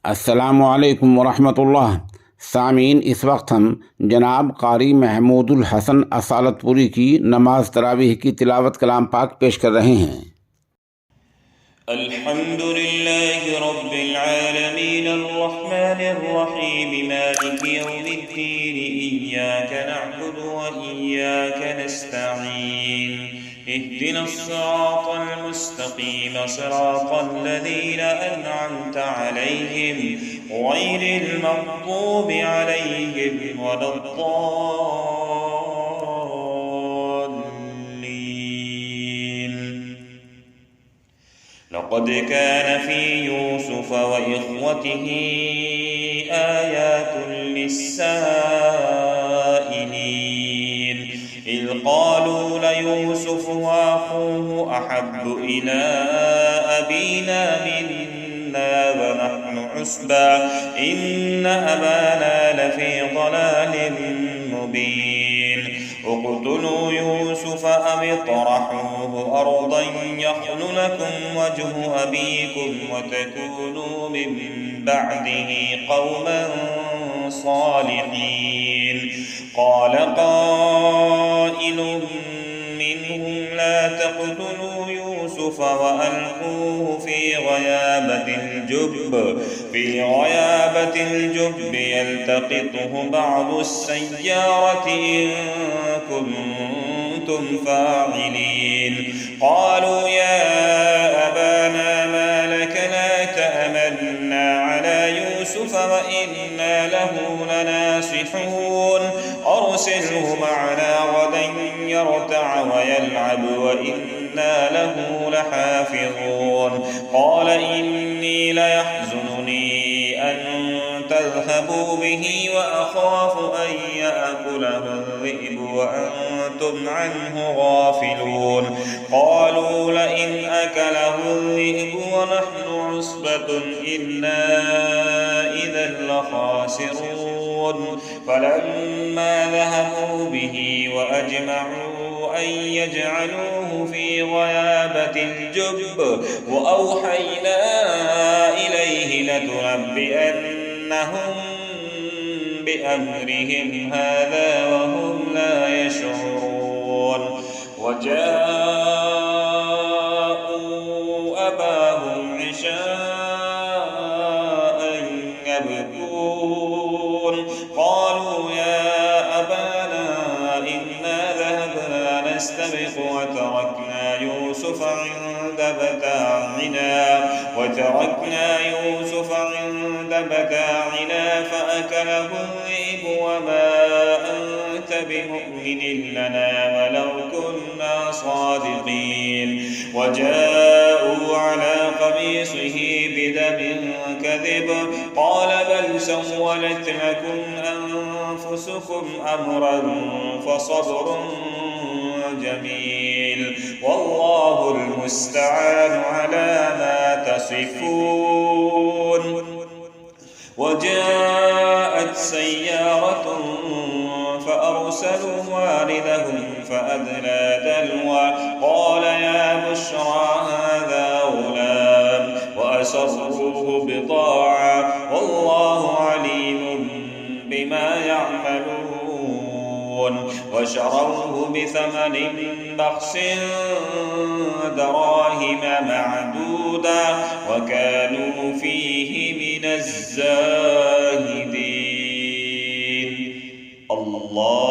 अस्सलामु अलैकुम वरहमतुल्लाह। सामीन, इस वक्त हम जनाब कारी महमूदुल हसन असालतपुरी की नमाज तरावीह की तिलावत कलाम पाक पेश कर रहे हैं। अल्हम्दुलिल्लाहि रब्बिल आलमीन अर्रहमानिर रहीम मालिकि यौमिद्दीन इय्याका नअबुदु व इय्याका नस्तईन इहदिनस सिरातल मुस्तकीम सिरातल लज़ीना अनअमता अलैहिम गैरिल मग़्दूबि अलैहिम वलद्दाल्लीन। लक़द कान फ़ी यूसुफ़ व इख़्वतिही आयातुन लिस्साइलीन इज़ क़ालू लयूसुफ़ व अख़ूहु अहब्बु इला अबीना मिन्ना व नहनु उसबा इन्न अबाना लफ़ी ضलालिन मुबीन। اقتلوا يوسف أو اطرحوه أرضا يخل لكم وجه أبيكم وتكونوا من بعده قوما صالحين. قال قائل منهم لا تقتلوا يوسف وألقوه في غيابة الجب يلتقطه بعض السيارة إن كنتم فاعلين. قالوا يا أبانا ما لك لا تأمنا على يوسف وإنا له لناصحون أرسله معنا غدا يرتع ويلعب وإنا له لحافظون. قال إني ليحزنني أن تذهبوا به وأخاف أن يأكله الذئب وأنتم عنه غافلون. قالوا لئن أكله الذئب ونحن عصبة إنا إذا لخاسرون. فلما ذهبوا به وأجمعوا أن يجعلوه في غيابة الجب وأوحينا إليه لتنبئنهم بأمرهم هذا وهم لا يشعرون. وجاءوا أباهم عشاء يبكون. قالوا يا أبانا إنا ذهبنا نستبق وتركنا يوسف عند متاعنا فأكله الذئب وما أنت بمؤمن لنا ولو كنا صادقين. وجاءوا على قميصه بدم كذب قال بل سولت لكم أنفسكم أمرا فصبر جميل والله المستعان على ما تصفون. وجاءت سيارة فأرسلوا واردهم فأدلى دلوه قال يا بشرى هذا غلام وأسروه بضاعة والله عليم بما يعملون. وشروه بثمن بخس دراهم معدودة وكانوا فيه من الزاهدين. الله